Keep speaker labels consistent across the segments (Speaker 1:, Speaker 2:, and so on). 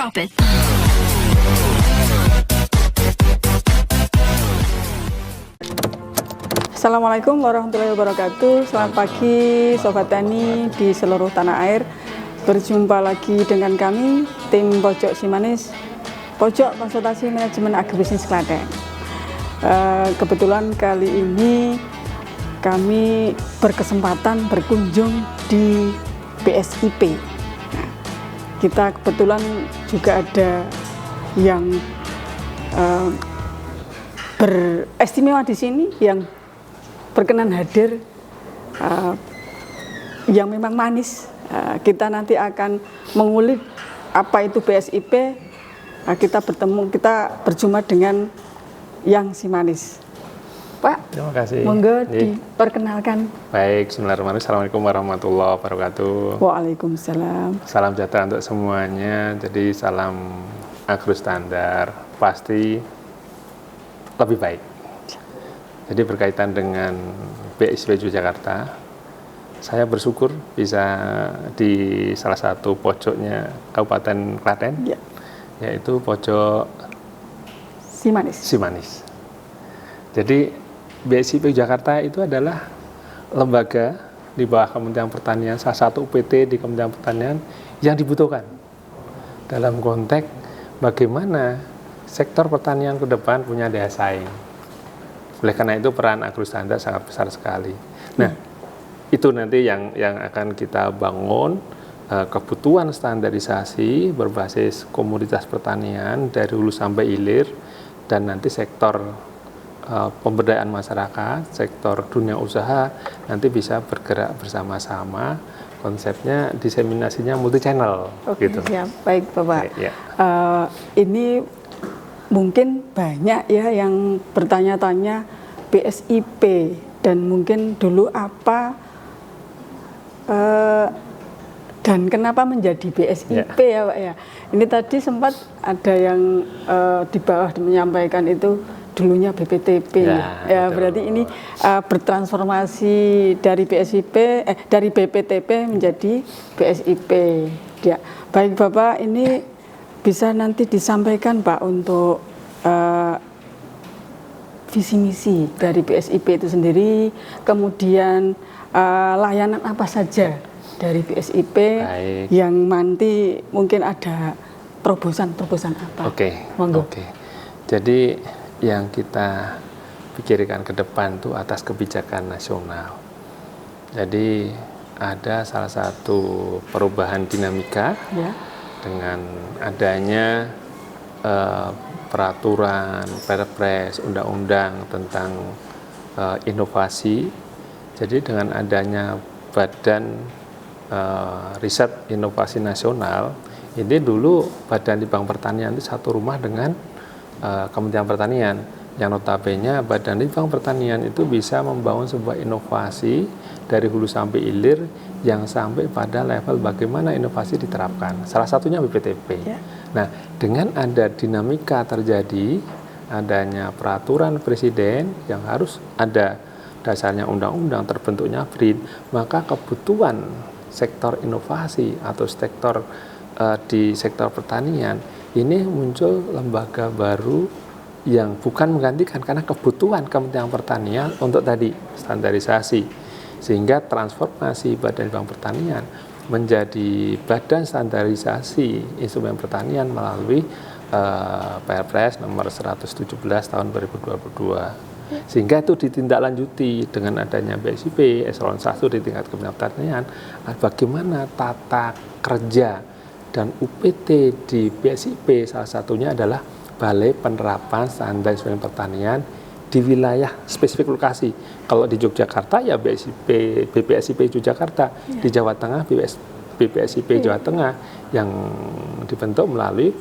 Speaker 1: Drop it.
Speaker 2: Assalamualaikum warahmatullahi wabarakatuh. Selamat pagi Sobat Tani di seluruh tanah air. Berjumpa lagi dengan kami, tim Pojok Simanis, Pojok Konsultasi Manajemen Agribisnis Klaten. Kebetulan kali ini kami berkesempatan berkunjung di BSIP. Nah, kita kebetulan juga ada yang beristimewa di sini, yang berkenan hadir, yang memang manis. Kita nanti akan mengulik apa itu BSIP. Kita berjumpa dengan yang si manis. Pak,
Speaker 3: terima kasih.
Speaker 2: Monggo diperkenalkan.
Speaker 3: Baik, bismillahirrahmanirrahim. Assalamualaikum warahmatullahi wabarakatuh.
Speaker 2: Waalaikumsalam.
Speaker 3: Salam sejahtera untuk semuanya. Jadi salam agro standar pasti lebih baik. Jadi berkaitan dengan BSIP Yogyakarta, saya bersyukur bisa di salah satu pojoknya Kabupaten Klaten, ya, yaitu pojok Simanis. Jadi BSIP Yogyakarta itu adalah lembaga di bawah Kementerian Pertanian, salah satu UPT di Kementerian Pertanian yang dibutuhkan dalam konteks bagaimana sektor pertanian ke depan punya daya saing. Oleh karena itu peran agrostandar sangat besar sekali. Nah, itu nanti yang akan kita bangun, kebutuhan standarisasi berbasis komoditas pertanian dari hulu sampai hilir, dan nanti sektor pemberdayaan masyarakat, sektor dunia usaha nanti bisa bergerak bersama-sama. Konsepnya diseminasinya multi channel.
Speaker 2: Oke,
Speaker 3: gitu.
Speaker 2: Siap. Baik Bapak.
Speaker 3: Ya.
Speaker 2: Ini mungkin banyak ya yang bertanya-tanya BSIP, dan mungkin dulu apa dan kenapa menjadi BSIP ya Pak ya. Ini tadi sempat ada yang di bawah menyampaikan itu dulunya BPTP. Ya, berarti ini bertransformasi dari dari BPTP menjadi BSIP. Ya, baik Bapak, ini bisa nanti disampaikan Pak untuk visi misi dari BSIP itu sendiri, kemudian layanan apa saja dari BSIP.
Speaker 3: Baik.
Speaker 2: Yang nanti mungkin ada terobosan apa.
Speaker 3: Oke.
Speaker 2: Monggo.
Speaker 3: Jadi yang kita pikirkan ke depan itu atas kebijakan nasional. Jadi ada salah satu perubahan dinamika, ya, dengan adanya peraturan, perpres, undang-undang tentang inovasi. Jadi dengan adanya Badan Riset Inovasi Nasional, ini dulu Badan Litbang Pertanian itu satu rumah dengan Kementerian Pertanian, yang notabene Badan Litbang Pertanian itu bisa membangun sebuah inovasi dari hulu sampai hilir yang sampai pada level bagaimana inovasi diterapkan. Salah satunya BPTP. Ya. Nah, dengan ada dinamika terjadi, adanya peraturan presiden yang harus ada dasarnya undang-undang, terbentuknya BRIN, maka kebutuhan sektor inovasi atau sektor di sektor pertanian ini muncul lembaga baru yang bukan menggantikan, karena kebutuhan Kementerian Pertanian untuk tadi standarisasi, sehingga transformasi Badan Litbang Pertanian menjadi Badan Standarisasi Instrumen Pertanian melalui Perpres nomor 117 tahun 2022. Sehingga itu ditindaklanjuti dengan adanya BSIP eselon 1 di tingkat Kementerian Pertanian, bagaimana tata kerja dan UPT di BSIP, salah satunya adalah Balai Penerapan Standar Instrumen Pertanian di wilayah spesifik lokasi. Kalau di Yogyakarta ya BPSIP Yogyakarta, ya. Di Jawa Tengah BPSIP Jawa Tengah yang dibentuk melalui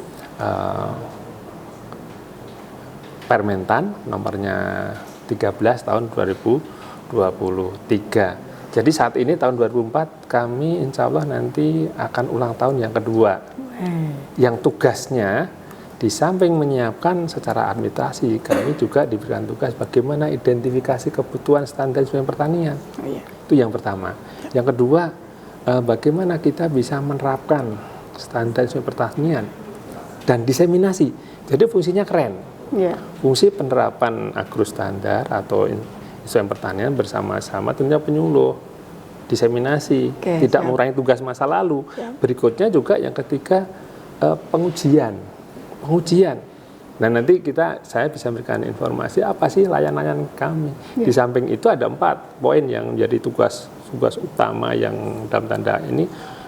Speaker 3: Permentan nomornya 13 tahun 2023. Jadi saat ini tahun 2004 kami insya Allah nanti akan ulang tahun yang kedua. Yang tugasnya di samping menyiapkan secara administrasi, kami juga diberikan tugas bagaimana identifikasi kebutuhan standar instrumen pertanian. Itu yang pertama. Yang kedua, bagaimana kita bisa menerapkan standar instrumen pertanian dan diseminasi. Jadi fungsinya keren.
Speaker 2: Yeah.
Speaker 3: Fungsi penerapan agrostandar atau instrumen pertanian bersama-sama tentunya penyuluh, diseminasi, tidak mengurangi tugas masa lalu. Berikutnya juga yang ketiga pengujian. Nah nanti saya bisa memberikan informasi apa sih layanan kami. Di samping itu ada 4 poin yang menjadi tugas utama yang dalam tanda ini,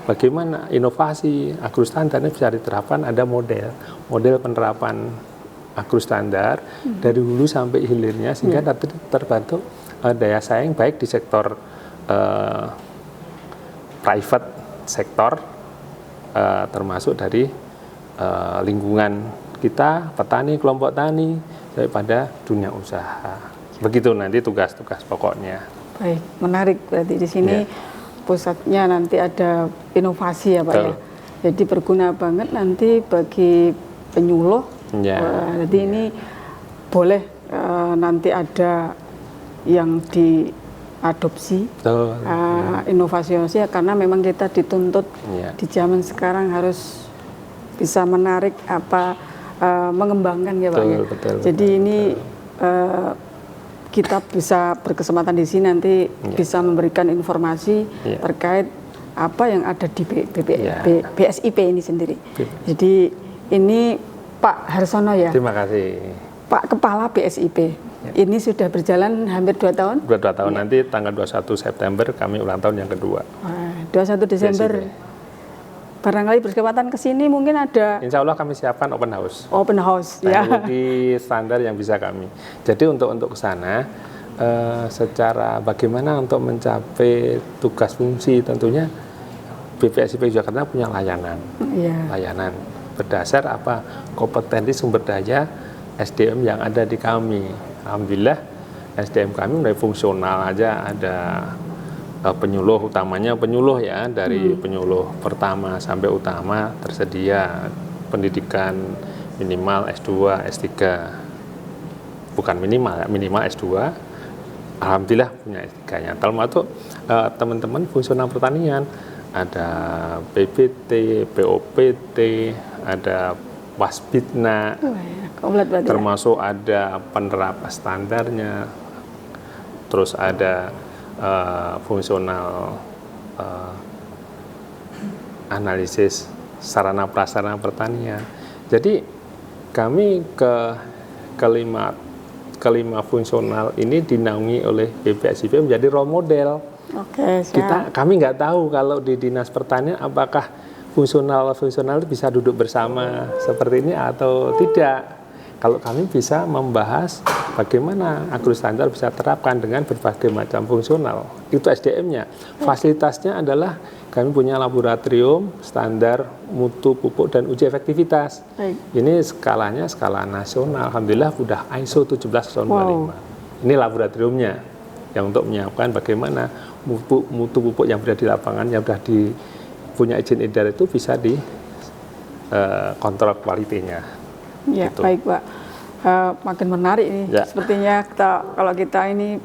Speaker 3: bagaimana inovasi agrostandar ini bisa diterapkan. Ada model penerapan agrostandar dari hulu sampai hilirnya sehingga terbantu daya saing baik di sektor private sektor termasuk dari lingkungan kita, petani, kelompok tani, daripada dunia usaha. Begitu nanti tugas-tugas pokoknya.
Speaker 2: Baik, menarik. Berarti di sini pusatnya nanti ada inovasi ya Pak ya. Jadi berguna banget nanti bagi penyuluh. Jadi ini boleh nanti ada yang diadopsi inovasi karena memang kita dituntut di zaman sekarang harus bisa menarik mengembangkan ya Pak ya. Jadi ini kita bisa berkesempatan di sini nanti bisa memberikan informasi terkait apa yang ada di BSIP ini sendiri. Jadi ini Pak Harsono ya.
Speaker 3: Terima kasih.
Speaker 2: Pak Kepala BSIP. Ini sudah berjalan hampir 2 tahun?
Speaker 3: 2 tahun, nanti tanggal 21 September kami ulang tahun yang kedua.
Speaker 2: 21 Desember. BSIP. Barangkali berkesempatan ke sini mungkin ada.
Speaker 3: Insya Allah kami siapkan open house.
Speaker 2: Open house,
Speaker 3: teknologi standar yang bisa kami. Jadi untuk ke sana, secara bagaimana untuk mencapai tugas fungsi tentunya BPSIP Jakarta punya layanan. Layanan berdasar kompetensi sumber daya SDM yang ada di kami. Alhamdulillah SDM kami mulai fungsional aja, ada penyuluh, utamanya penyuluh ya, dari penyuluh pertama sampai utama tersedia pendidikan minimal S2, S3. Bukan minimal S2. Alhamdulillah punya S3-nya. Termasuk teman-teman fungsional pertanian, ada PPT, POPT, ada Waspitna, termasuk ada penerapan standarnya, terus ada fungsional analisis sarana prasarana pertanian. Jadi kami kelima fungsional ini dinaungi oleh BPSIP menjadi role model. Kami nggak tahu kalau di Dinas Pertanian apakah fungsional itu bisa duduk bersama seperti ini atau tidak. Kalau kami bisa membahas bagaimana agrostandar bisa terapkan dengan berbagai macam fungsional. Itu SDM-nya. Fasilitasnya adalah kami punya laboratorium standar mutu pupuk dan uji efektivitas. Ini skalanya skala nasional. Alhamdulillah sudah ISO 17025. Ini laboratoriumnya yang untuk menyiapkan bagaimana mutu pupuk yang berada di lapangan, yang sudah punya izin edar itu bisa dikontrol kualitinya.
Speaker 2: Ya, gitu. Baik Pak, makin menarik ini. Sepertinya kalau kita ini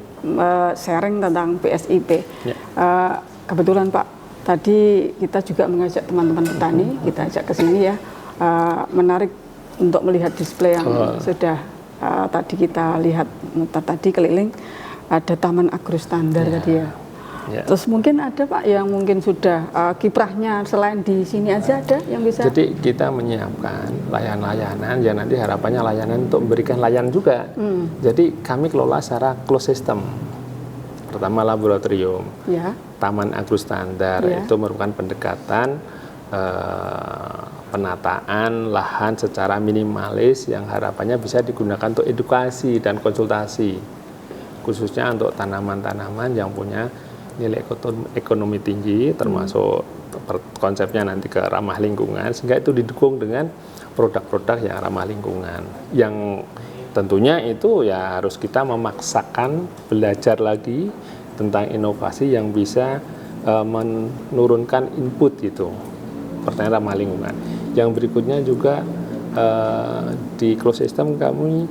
Speaker 2: sharing tentang BSIP. Kebetulan Pak, tadi kita juga mengajak teman-teman petani, kita ajak ke sini ya, menarik untuk melihat display yang sudah tadi kita lihat muter tadi keliling, ada Taman Agrostandar tadi ya. Terus mungkin ada Pak yang mungkin sudah kiprahnya selain di sini aja ada yang bisa.
Speaker 3: Jadi kita menyiapkan layanan yang nanti harapannya layanan untuk memberikan layanan juga. Jadi kami kelola secara closed system. Pertama laboratorium, Taman Agrostandar itu merupakan pendekatan penataan lahan secara minimalis yang harapannya bisa digunakan untuk edukasi dan konsultasi, khususnya untuk tanaman-tanaman yang punya nilai ekonomi tinggi, termasuk konsepnya nanti ke ramah lingkungan, sehingga itu didukung dengan produk-produk yang ramah lingkungan. Yang tentunya itu ya harus kita memaksakan belajar lagi tentang inovasi yang bisa menurunkan input gitu, pertanian ramah lingkungan. Yang berikutnya juga di closed system kami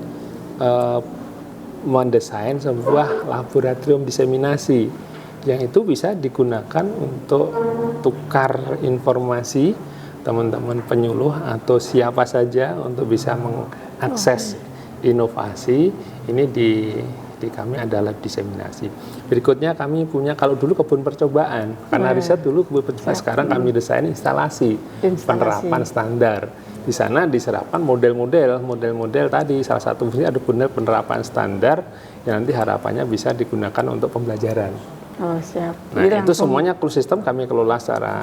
Speaker 3: mendesain sebuah laboratorium diseminasi yang itu bisa digunakan untuk tukar informasi teman-teman penyuluh atau siapa saja untuk bisa mengakses inovasi ini di kami adalah diseminasi. Berikutnya kami punya, kalau dulu kebun percobaan, karena riset dulu kebun percobaan, sekarang kami desain instalasi penerapan standar. Di sana diserapkan model-model tadi, salah satu fungsi ada benar penerapan standar yang nanti harapannya bisa digunakan untuk pembelajaran.
Speaker 2: Oh, siap.
Speaker 3: Nah, itu semuanya full system kami kelola secara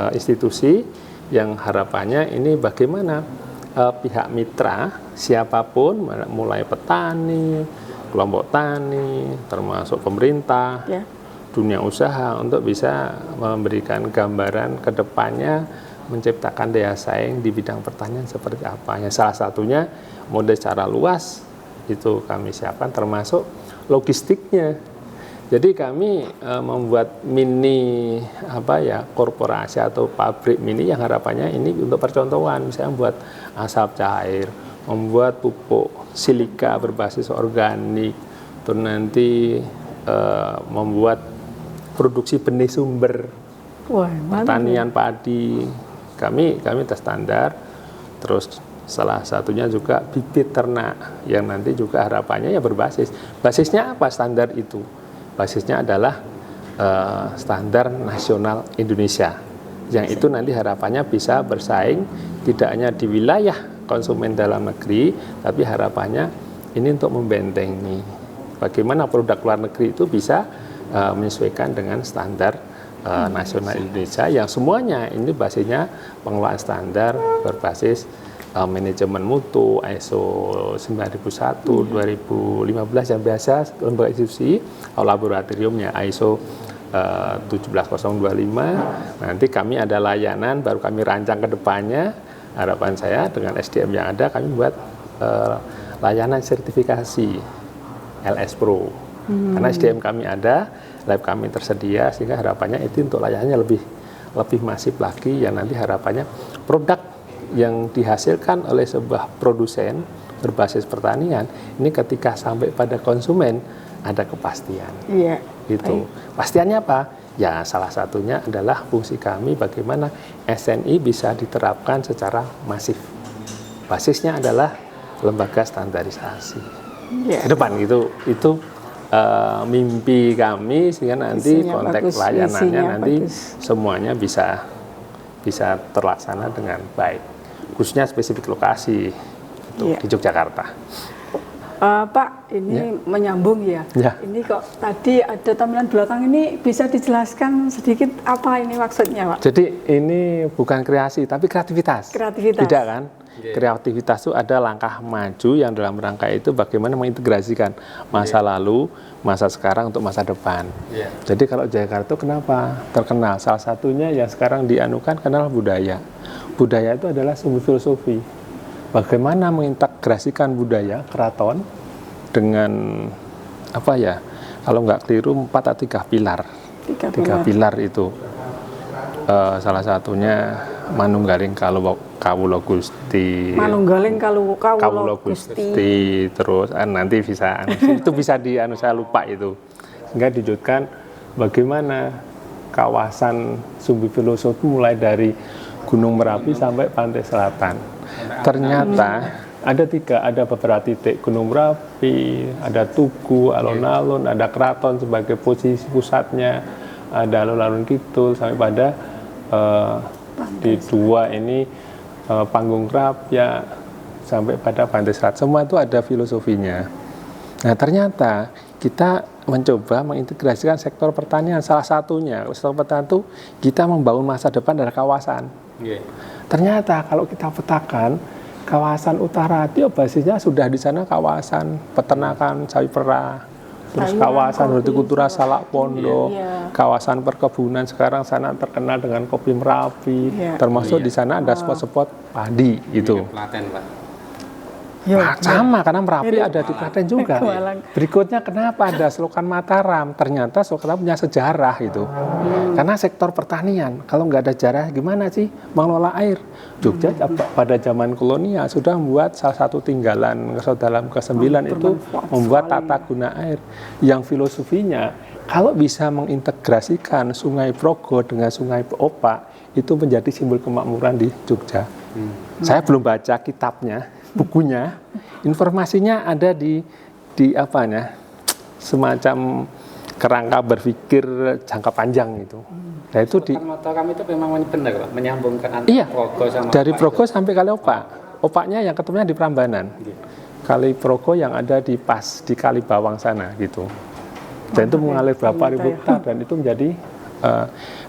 Speaker 3: institusi, yang harapannya ini bagaimana pihak mitra siapapun, mulai petani, kelompok tani, termasuk pemerintah, dunia usaha, untuk bisa memberikan gambaran ke depannya menciptakan daya saing di bidang pertanian seperti apa. Ya, salah satunya model secara luas itu kami siapkan, termasuk logistiknya. Jadi kami membuat mini korporasi atau pabrik mini yang harapannya ini untuk percontohan, misalnya membuat asap cair, membuat pupuk silika berbasis organik, terus nanti membuat produksi benih sumber pertanian padi. Kami terstandar. Terus salah satunya juga bibit ternak yang nanti juga harapannya ya basisnya apa standar itu? Basisnya adalah standar nasional Indonesia, yang itu nanti harapannya bisa bersaing tidak hanya di wilayah konsumen dalam negeri, tapi harapannya ini untuk membentengi bagaimana produk luar negeri itu bisa menyesuaikan dengan standar nasional Indonesia, yang semuanya ini basisnya pengelolaan standar berbasis manajemen mutu, ISO 9001, 2015 yang biasa lembaga institusi, laboratoriumnya ISO 17025. Nanti kami ada layanan baru kami rancang ke depannya. Harapan saya dengan SDM yang ada kami buat layanan sertifikasi LS Pro. Karena SDM kami ada, lab kami tersedia, sehingga harapannya itu untuk layanannya lebih masif lagi, yang nanti harapannya produk yang dihasilkan oleh sebuah produsen berbasis pertanian ini ketika sampai pada konsumen ada kepastian. Iya. Gitu. Pastiannya apa? Ya salah satunya adalah fungsi kami bagaimana SNI bisa diterapkan secara masif. Basisnya adalah lembaga standarisasi. Ke depan gitu. Itu mimpi kami, sehingga nanti konteks layanannya nanti semuanya bisa terlaksana dengan baik. Khususnya spesifik lokasi itu di Yogyakarta.
Speaker 2: Pak, ini menyambung ya. Ini kok tadi ada tampilan belakang ini, bisa dijelaskan sedikit apa ini maksudnya, Pak?
Speaker 3: Jadi ini bukan kreasi, tapi kreativitas.
Speaker 2: Kreativitas.
Speaker 3: Tidak kan? Kreativitas itu ada langkah maju yang dalam rangka itu bagaimana mengintegrasikan masa lalu, masa sekarang untuk masa depan. Jadi kalau Jakarta itu kenapa terkenal? Salah satunya yang sekarang dianukan adalah budaya. Budaya itu adalah sumber filosofi. Bagaimana mengintegrasikan budaya keraton dengan apa ya? Kalau nggak keliru 4 atau 3 pilar. 3 pilar itu. Salah satunya Manunggaling Kawula Gusti.
Speaker 2: Manunggaling Kawula Gusti.
Speaker 3: Terus nanti bisa itu bisa saya lupa itu. Sehingga diwujudkan bagaimana kawasan sumber filosofi mulai dari Gunung Merapi sampai pantai selatan. Ternyata ada beberapa titik Gunung Merapi, ada Tugu, alun-alun, ada keraton sebagai posisi pusatnya, ada alun-alun Kidul sampai pada di dua ini Panggung Krapya sampai pada pantai selatan. Semua itu ada filosofinya. Nah, ternyata kita mencoba mengintegrasikan sektor pertanian. Salah satunya sektor pertanian itu kita membangun masa depan dari kawasan. Ternyata kalau kita petakan kawasan utara dia basisnya sudah di sana kawasan peternakan sapi perah, terus kawasan hortikultura Salak Pondok, kawasan perkebunan sekarang sana terkenal dengan kopi Merapi, termasuk di sana ada spot-spot padi gitu. Sama karena Merapi ada di Klaten juga. Berikutnya kenapa ada Selokan Mataram? Ternyata Selokan punya sejarah gitu. Karena sektor pertanian, kalau nggak ada sejarah gimana sih mengelola air? Jogja pada zaman kolonial sudah membuat salah satu tinggalan dalam ke-9 itu membuat tata guna air yang filosofinya kalau bisa mengintegrasikan Sungai Progo dengan Sungai Opak itu menjadi simbol kemakmuran di Jogja. Saya belum baca kitabnya, bukunya, informasinya ada di apanya, semacam kerangka berpikir jangka panjang itu. Nah itu di
Speaker 1: Mataram itu memang benar Pak, menyambungkan antara
Speaker 3: iya,
Speaker 1: Progo sama
Speaker 3: dari
Speaker 1: Opak
Speaker 3: Progo sampai Kali Opak. Opaknya yang ketemunya di Prambanan. Kali Progo yang ada di di Kali Bawang sana gitu. Dan itu mengalir berapa ribu hektar dan itu menjadi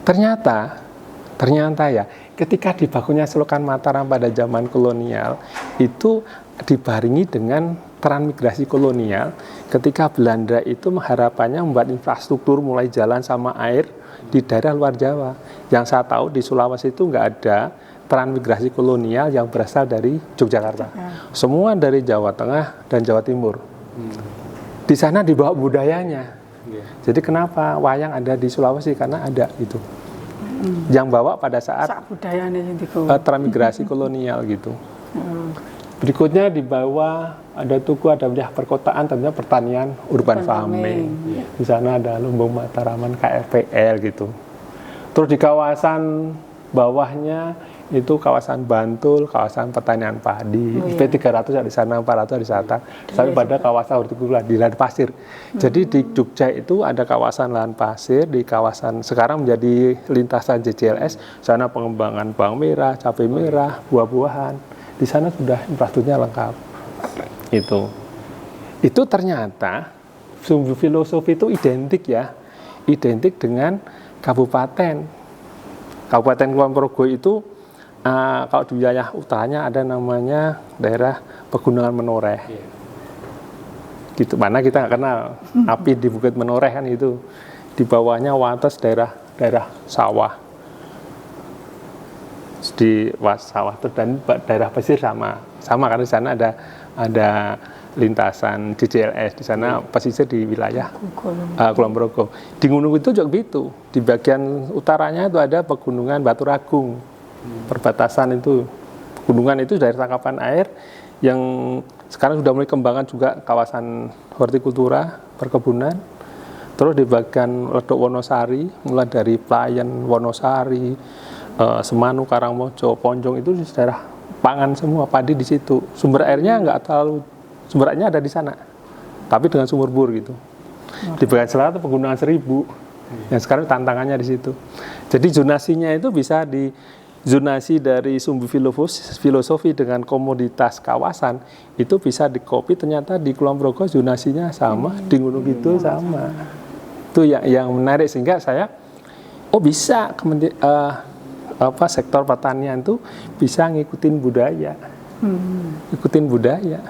Speaker 3: ternyata ya ketika dibangunnya Selokan Mataram pada zaman kolonial itu dibarengi dengan transmigrasi kolonial ketika Belanda itu harapannya membuat infrastruktur mulai jalan sama air di daerah luar Jawa. Yang saya tahu di Sulawesi itu nggak ada transmigrasi kolonial yang berasal dari Yogyakarta. Semua dari Jawa Tengah dan Jawa Timur. Di sana dibawa budayanya. Jadi kenapa wayang ada di Sulawesi? Karena ada itu. Yang bawa pada saat transmigrasi kolonial gitu. Berikutnya di bawah ada tugu, ada wilayah perkotaan, tentunya pertanian, urban farming. Di sana ada Lumbung Mataraman, KFPL gitu. Terus di kawasan bawahnya itu kawasan Bantul, kawasan pertanian padi. P300 ada di sana, 400 ada di sana. Sampai pada kawasan hortikultura di lahan pasir. Jadi di Jogja itu ada kawasan lahan pasir, di kawasan sekarang menjadi lintasan JJLS, sana pengembangan bawang merah, cabai merah, buah-buahan. Di sana sudah infrastrukturnya lengkap. Itu ternyata sumber filosofi itu identik dengan kabupaten. Kabupaten Kulon Progo itu kalau di wilayah utaranya ada namanya daerah Pegunungan Menoreh. Gitu, mana kita nggak kenal api di Bukit Menoreh kan itu. Di bawahnya Wates daerah sawah. Di sawah dan daerah pesisir sama karena di sana ada lintasan JJLS di sana pesisir di wilayah Kulon Progo. Di gunung itu juga begitu. Di bagian utaranya itu ada pegunungan Baturagung. Perbatasan itu pegunungan itu dari tangkapan air yang sekarang sudah mulai kembangkan juga kawasan hortikultura, perkebunan. Terus di bagian Ledok Wonosari, mulai dari Playen, Wonosari, Semanu, Karangmojo, Ponjong itu di daerah pangan semua, padi di situ. Sumber airnya sumber airnya ada di sana, tapi dengan sumur bor gitu. Di bagian selatan itu Pegunungan Seribu, yang sekarang tantangannya di situ. Jadi zonasinya itu bisa di zonasi dari sumber filosofi dengan komoditas kawasan itu bisa dikopi. Ternyata di Kulon Progo zonasinya sama, di Gunung Kidul sama. Itu yang menarik sehingga saya bisa sektor pertanian itu bisa ngikutin budaya. Ikutin budaya.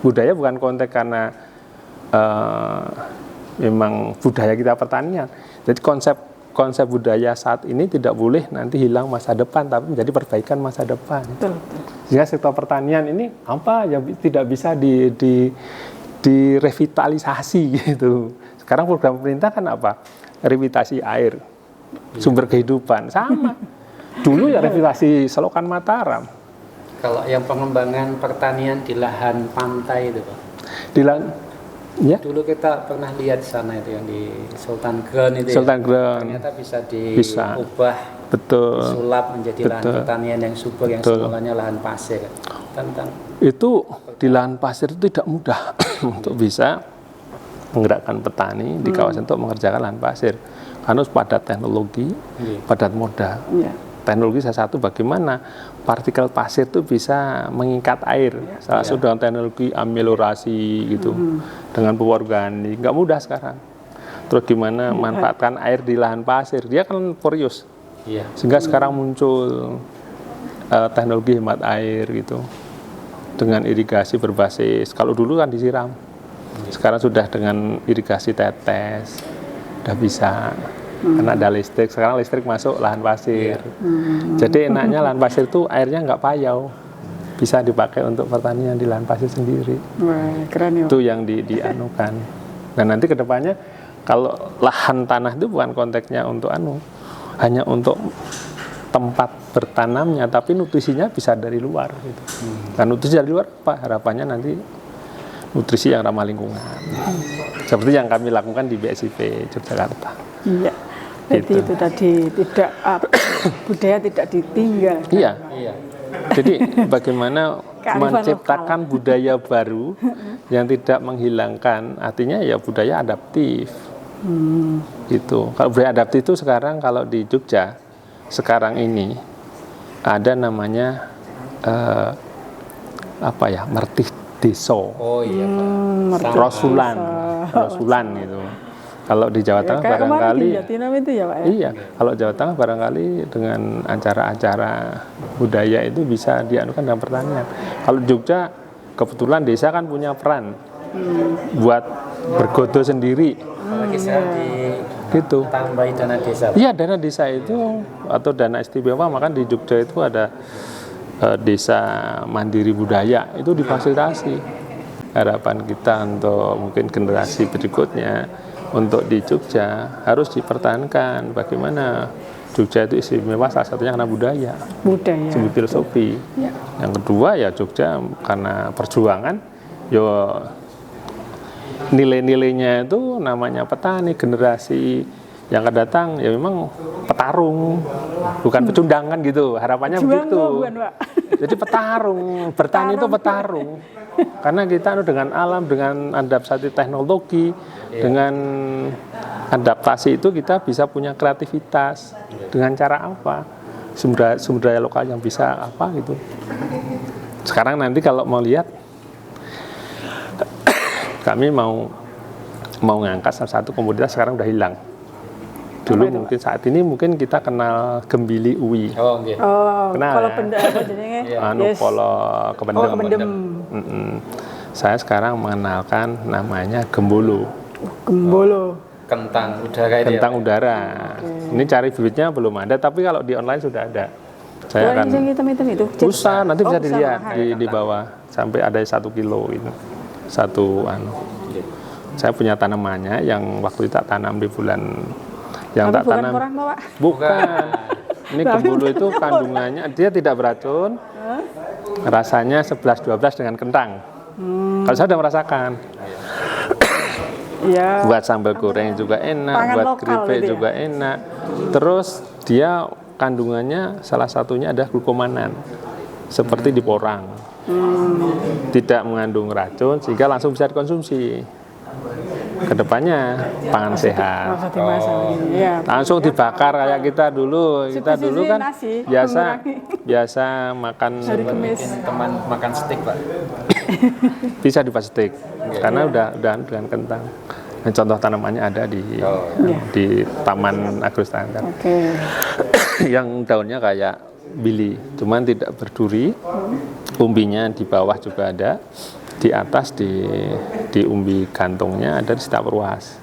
Speaker 3: Budaya bukan konteks karena memang budaya kita pertanian. Jadi konsep budaya saat ini tidak boleh nanti hilang masa depan, tapi menjadi perbaikan masa depan. Betul. Sehingga sektor pertanian ini apa yang tidak bisa direvitalisasi gitu. Sekarang program pemerintah kan apa? Revitalisasi air. Sumber kehidupan sama. Dulu ya revitalisasi Selokan Mataram.
Speaker 1: Kalau yang pengembangan pertanian di lahan pantai itu Pak.
Speaker 3: Di lahan ya.
Speaker 1: Dulu kita pernah lihat di sana itu yang di Sultan Ground itu.
Speaker 3: Sultan Ground.
Speaker 1: Ternyata bisa diubah.
Speaker 3: Betul.
Speaker 1: Disulap menjadi lahan pertanian yang subur yang semulanya lahan pasir.
Speaker 3: Itu di lahan pasir itu tidak mudah untuk bisa menggerakkan petani di kawasan untuk mengerjakan lahan pasir. Harus padat teknologi, padat modal. Teknologi salah satu bagaimana partikel pasir itu bisa mengikat air. Salah satu dengan teknologi ameliorasi gitu, dengan pupuk organik. Nggak mudah sekarang. Terus gimana manfaatkan air di lahan pasir? Dia kan porous. Sehingga sekarang muncul teknologi hemat air gitu, dengan irigasi berbasis. Kalau dulu kan disiram. Sekarang sudah dengan irigasi tetes, udah bisa. Karena ada listrik, sekarang listrik masuk lahan pasir. Jadi enaknya lahan pasir itu airnya nggak payau, bisa dipakai untuk pertanian di lahan pasir sendiri.
Speaker 2: Wah, keren ya.
Speaker 3: Itu yang dianukan. Nah nanti kedepannya kalau lahan tanah itu bukan konteksnya untuk hanya untuk tempat bertanamnya, tapi nutrisinya bisa dari luar. Gitu. Nah nutrisi dari luar apa? Harapannya nanti nutrisi yang ramah lingkungan. Seperti yang kami lakukan di BSIP Yogyakarta.
Speaker 2: Iya. Jadi itu tadi tidak budaya tidak ditinggal.
Speaker 3: Iya.
Speaker 1: Iya.
Speaker 3: Jadi bagaimana
Speaker 2: Kearifan
Speaker 3: menciptakan budaya baru yang tidak menghilangkan, artinya ya budaya adaptif. Gitu. Kalau budaya adaptif itu sekarang kalau di Jogja sekarang ini ada namanya Mertih Deso,
Speaker 1: Oh iya Pak. Sama.
Speaker 3: Rosulan gitu. Kalau di Jawa Tengah
Speaker 2: Kayak kemarin
Speaker 3: barangkali
Speaker 2: di Jatinam itu ya Pak ya?
Speaker 3: iya, kalau Jawa Tengah barangkali dengan acara-acara budaya itu bisa dianukan dalam pertanian. Kalau Jogja kebetulan desa kan punya peran buat bergodo sendiri
Speaker 1: Apalagi sekarang
Speaker 3: gitu.
Speaker 1: ditambahi dana desa. Pak.
Speaker 3: Iya, dana desa itu atau dana istimewa, maka di Jogja itu ada desa mandiri budaya itu difasilitasi. Harapan kita untuk mungkin generasi berikutnya untuk di Jogja harus dipertahankan bagaimana Jogja itu istimewa, salah satunya karena budaya, filosofi.
Speaker 2: Ya.
Speaker 3: Yang kedua ya Jogja karena perjuangan, yo nilai-nilainya itu namanya petani, generasi yang akan datang ya memang petarung, bukan pecundang kan gitu, harapannya
Speaker 2: Juang
Speaker 3: begitu.
Speaker 2: bukan, Pak?
Speaker 3: Jadi petarung, bertani itu petarung. Karena kita dengan alam, dengan adaptasi teknologi, dengan adaptasi itu kita bisa punya kreativitas. Dengan cara apa? Sumber daya lokal yang bisa apa gitu. Sekarang nanti kalau mau lihat, kami mau ngangkat salah satu komoditas sekarang udah hilang. Dulu mungkin saat ini mungkin kita kenal gembili uwi.
Speaker 1: Oh nggih.
Speaker 2: Oh,
Speaker 3: Kenal
Speaker 2: kalau
Speaker 3: ya?
Speaker 2: benda apa jenenge?
Speaker 3: Polo kebendem.
Speaker 2: Oh, kebendem.
Speaker 3: Saya sekarang mengenalkan namanya gembolo.
Speaker 2: Gembolo.
Speaker 1: Kentang udara itu.
Speaker 3: Kentang
Speaker 1: ya, Pak?
Speaker 3: udara. Ini cari bibitnya belum ada, tapi kalau di online sudah ada. Saya akan
Speaker 2: yang hitam-hitam itu.
Speaker 3: usah, nanti bisa
Speaker 2: Oh,
Speaker 3: dilihat
Speaker 2: sama.
Speaker 3: di bawah sampai ada 1 kilo itu. Satu Saya punya tanamannya yang waktu itu tak tanam di bulan yang
Speaker 2: Tapi
Speaker 3: tak
Speaker 2: bukan
Speaker 3: tanam.
Speaker 2: kurang, Pak.
Speaker 3: Bukan. Ini gembolo itu kandungannya dia tidak beracun. Rasanya 11-12 dengan kentang. Kalau saya sudah merasakan.
Speaker 2: Iya.
Speaker 3: Buat sambal goreng juga enak,
Speaker 2: Pangan
Speaker 3: buat
Speaker 2: lokal
Speaker 3: keripik
Speaker 2: gitu ya?
Speaker 3: juga enak. Terus dia kandungannya salah satunya ada glukomanan. Seperti di porang. Tidak mengandung racun sehingga langsung bisa dikonsumsi. Kedepannya pangan sehat.
Speaker 2: Masa dimasak begini. Iya.
Speaker 3: Langsung dibakar kayak kita dulu. Kita dulu kan
Speaker 2: nasi,
Speaker 3: biasa makan
Speaker 2: Hari Kamis.
Speaker 1: Bikin teman makan steak Pak.
Speaker 3: bisa di steak karena udah dengan kentang. Nah, contoh tanamannya ada di Taman Agrostandar.
Speaker 2: Oke.
Speaker 3: Yang daunnya kayak bili, cuman tidak berduri. Umbinya di bawah juga ada. Di atas di umbi gantungnya ada di setiap ruas.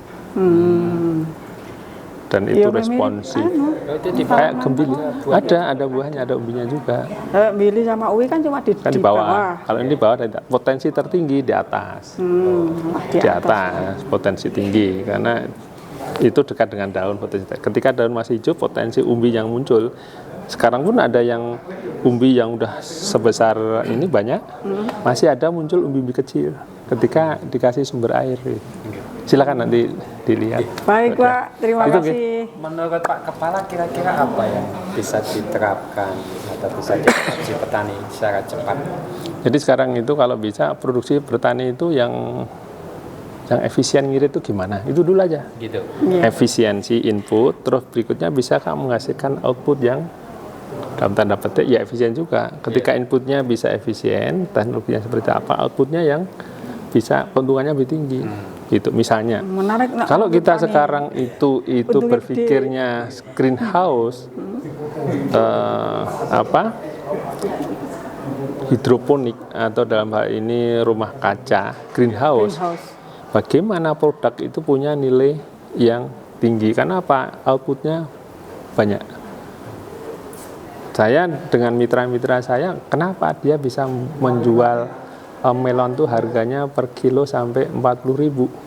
Speaker 3: Dan itu responsif.
Speaker 1: Oh, itu di
Speaker 3: Kayak gembili. Ada buahnya, ada umbinya juga.
Speaker 2: Mili sama uwi kan cuma di
Speaker 3: Bawah. Kalau ini di bawah ada potensi tertinggi di atas. Di atas potensi tinggi karena itu dekat dengan daun potensi. Ketika daun masih hijau potensi umbi yang muncul. Sekarang pun ada yang umbi yang udah sebesar ini banyak, masih ada muncul umbi-umbi kecil ketika dikasih sumber air. Silakan nanti dilihat.
Speaker 2: Baik Pak, terima
Speaker 3: Itu,
Speaker 2: kasih.
Speaker 1: Menurut Pak Kepala kira-kira apa yang bisa diterapkan atau bisa diadopsi petani secara cepat?
Speaker 3: Jadi sekarang itu kalau bisa produksi bertani itu yang efisien ngirit itu gimana? Itu dulu aja.
Speaker 1: Gitu.
Speaker 3: Efisiensi input, terus berikutnya bisa kamu menghasilkan output yang dalam tanda petik ya efisien juga. Ketika inputnya bisa efisien, teknologinya seperti apa, outputnya yang bisa keuntungannya lebih tinggi. Gitu misalnya.
Speaker 2: Menarik.
Speaker 3: Kalau kita sekarang itu berpikirnya greenhouse, hidroponik atau dalam hal ini rumah kaca greenhouse. Bagaimana produk itu punya nilai yang tinggi? Karena apa? Outputnya banyak. Saya dengan mitra-mitra saya, kenapa dia bisa menjual melon tuh harganya per kilo sampai 40.000?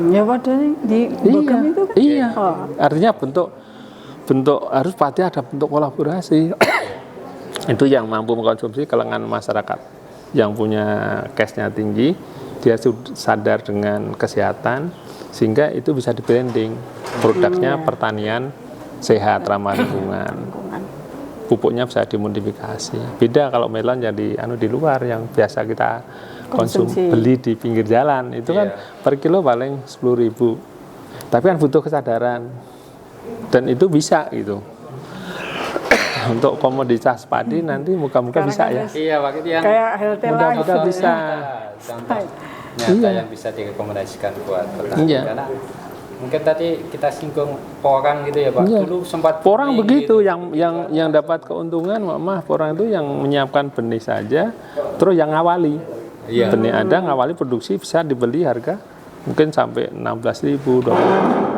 Speaker 2: Ya padahal di Bogem itu kan?
Speaker 3: Iya.
Speaker 2: Oh.
Speaker 3: Artinya bentuk harus pasti ada bentuk kolaborasi. Itu yang mampu mengkonsumsi kalangan masyarakat yang punya cash-nya tinggi, dia sadar dengan kesehatan sehingga itu bisa di branding. Produknya pertanian sehat, ramah lingkungan.
Speaker 2: Lingkungan.
Speaker 3: Pupuknya bisa dimodifikasi. Beda kalau melon yang di luar yang biasa kita
Speaker 2: Konsumsi.
Speaker 3: beli di pinggir jalan. Itu kan per kilo paling 10.000. Tapi kan butuh kesadaran. Dan itu bisa gitu. Untuk komoditas padi nanti muka-muka bisa ya.
Speaker 1: Iya, Pak, itu yang
Speaker 2: Kayak Heltela
Speaker 3: Mudah-mudahan
Speaker 2: gitu.
Speaker 3: bisa.
Speaker 1: contoh nyata yang bisa direkomendasikan buat petani.
Speaker 3: Iya.
Speaker 1: Karena mungkin tadi kita singgung porang gitu ya, Pak.
Speaker 3: Iya.
Speaker 1: Dulu sempat
Speaker 3: Porang
Speaker 1: benih
Speaker 3: begitu,
Speaker 1: gitu.
Speaker 3: yang dapat keuntungan, porang itu yang menyiapkan benih saja, terus yang ngawali.
Speaker 1: Iya.
Speaker 3: Benih ada, ngawali produksi bisa dibeli harga mungkin sampai 16.000, 20.000.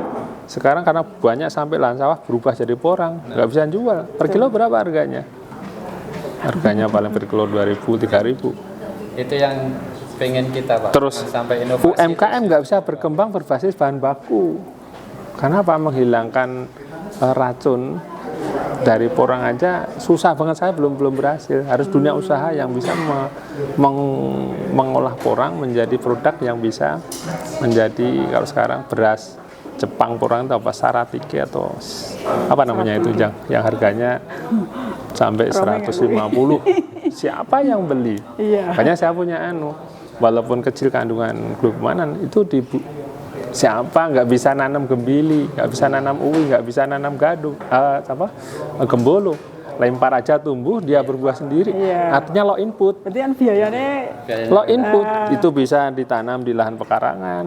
Speaker 3: Sekarang karena banyak sampai lahan sawah berubah jadi porang, nggak bisa jual. Per kilo berapa harganya? Harganya paling per kilo 2.000, 3.000.
Speaker 1: Itu yang pengen kita, Pak.
Speaker 3: Terus
Speaker 1: sampai inovasi
Speaker 3: UMKM nggak bisa berkembang berbasis bahan baku. Karena apa? Menghilangkan racun dari porang aja susah banget, saya belum berhasil. Harus dunia usaha yang bisa mengolah porang menjadi produk yang bisa menjadi, kalau sekarang beras Jepang porang itu apa, Saratike atau apa namanya itu yang harganya sampai 150. Siapa yang beli?
Speaker 2: Iya.
Speaker 3: Makanya saya punya walaupun kecil kandungan glukamanan itu siapa nggak bisa nanam gembili, nggak bisa nanam uwi, nggak bisa nanam gadu, gembolo, lempar aja tumbuh, dia berbuah sendiri.
Speaker 2: Iya.
Speaker 3: Artinya low input.
Speaker 2: Berarti kan biayanya
Speaker 3: Low input itu bisa ditanam di lahan pekarangan,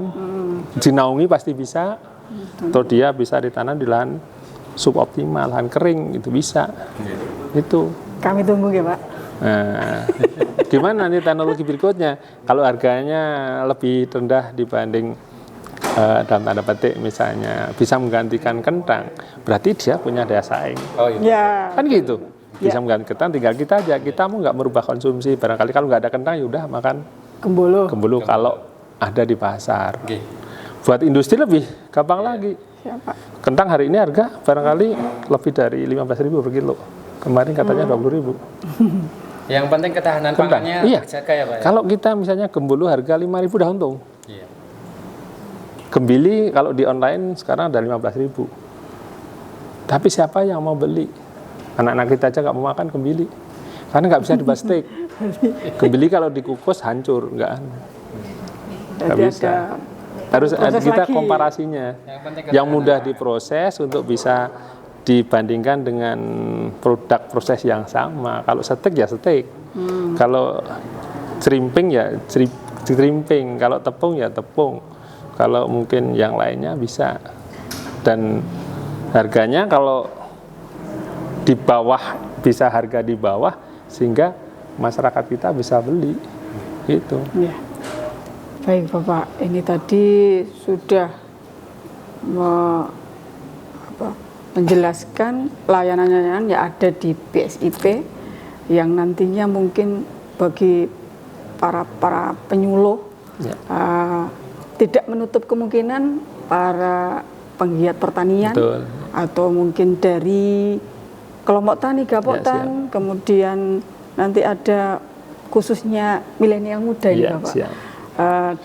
Speaker 3: dinaungi pasti bisa, atau dia bisa ditanam di lahan suboptimal, lahan kering itu bisa. Itu.
Speaker 2: kami tunggu ya, Pak.
Speaker 3: Nah, gimana nanti teknologi berikutnya? Kalau harganya lebih rendah dibanding dalam tanda petik misalnya bisa menggantikan kentang, berarti dia punya daya saing.
Speaker 1: Oh iya.
Speaker 2: Ya.
Speaker 3: Kan gitu. Bisa menggantikan kentang, tinggal kita aja. Kita mau nggak merubah konsumsi. Barangkali kalau nggak ada kentang, ya udah makan gembolo kalau ada di pasar.
Speaker 1: Oke.
Speaker 3: Buat industri lebih gampang lagi.
Speaker 2: Siapa?
Speaker 3: Kentang hari ini harga barangkali lebih dari 15.000 per kilo. Kemarin katanya 20.000.
Speaker 1: Yang penting ketahanan
Speaker 3: Kentang.
Speaker 1: pangannya
Speaker 3: Iya.
Speaker 1: terjaga ya, Pak. Ya?
Speaker 3: Kalau kita misalnya gembolo harga 5.000 dah untung.
Speaker 1: Iya.
Speaker 3: Gembili kalau di online sekarang ada 15.000. Tapi siapa yang mau beli? Anak-anak kita aja nggak mau makan gembili. Karena nggak bisa dibuat steak. Gembili kalau dikukus hancur, nggak
Speaker 2: Jadi
Speaker 3: bisa.
Speaker 2: ada
Speaker 3: Harus
Speaker 2: proses
Speaker 3: kita
Speaker 2: lagi.
Speaker 3: komparasinya. Yang mudah diproses untuk bisa dibandingkan dengan produk proses yang sama. Kalau steak ya steak. Kalau cerimping ya cerimping. Kalau tepung ya tepung. Kalau mungkin yang lainnya bisa. Dan harganya kalau di bawah, bisa harga di bawah sehingga masyarakat kita bisa beli. Gitu.
Speaker 2: Ya. Baik Bapak, ini tadi sudah menjelaskan layanan-layanan yang ada di BSIP yang nantinya mungkin bagi para penyuluh
Speaker 3: Ya.
Speaker 2: Tidak menutup kemungkinan para penggiat pertanian.
Speaker 3: Betul.
Speaker 2: Atau mungkin dari kelompok tani Gapok
Speaker 3: Ya,
Speaker 2: Tan, kemudian nanti ada khususnya milenial muda ini
Speaker 3: Ya,
Speaker 2: Bapak.
Speaker 3: siap.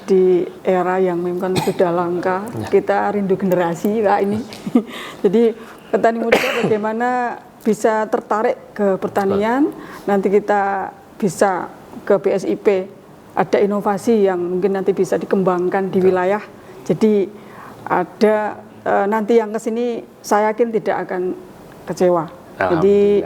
Speaker 2: Di era yang memang sudah langka, kita rindu generasi Pak ini. Jadi petani muda bagaimana bisa tertarik ke pertanian, nanti kita bisa ke BSIP, ada inovasi yang mungkin nanti bisa dikembangkan di wilayah. Jadi ada nanti yang kesini saya yakin tidak akan kecewa. Jadi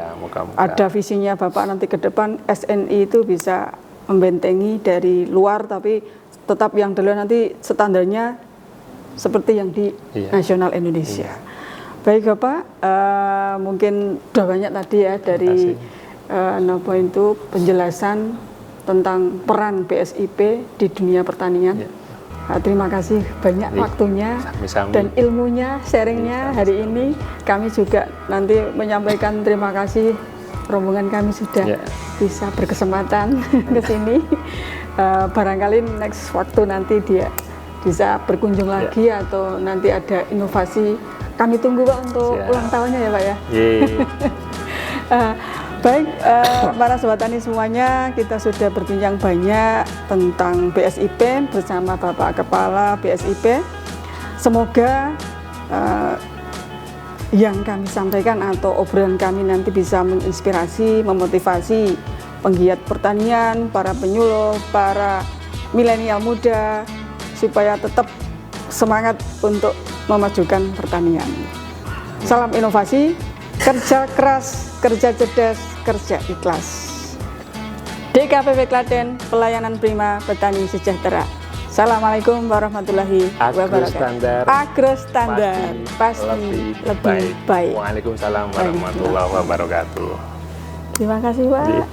Speaker 2: ada visinya Bapak nanti ke depan SNI itu bisa membentengi dari luar, tapi tetap yang dulu nanti standarnya seperti yang di nasional Indonesia. Baik Bapak, mungkin sudah banyak tadi ya dari itu penjelasan tentang peran BSIP di dunia pertanian. Terima kasih banyak waktunya dan ilmunya, sharingnya hari ini. Kami juga nanti menyampaikan terima kasih, rombongan kami sudah bisa berkesempatan ke sini. Barangkali next waktu nanti dia bisa berkunjung lagi atau nanti ada inovasi. Kami tunggu Pak untuk ulang tahunnya ya Pak ya. Baik, para sobat tani semuanya, kita sudah berbincang banyak tentang BSIP bersama Bapak Kepala BSIP. Semoga yang kami sampaikan atau obrolan kami nanti bisa menginspirasi, memotivasi penggiat pertanian, para penyuluh, para milenial muda supaya tetap semangat untuk memajukan pertanian. Salam inovasi, kerja keras, kerja cerdas, kerja ikhlas. DKPP Klaten, pelayanan prima, petani sejahtera. Assalamualaikum warahmatullahi wabarakatuh. Agrostandar pasti lebih baik.
Speaker 3: Waalaikumsalam warahmatullahi wabarakatuh.
Speaker 2: Terima kasih, Pak.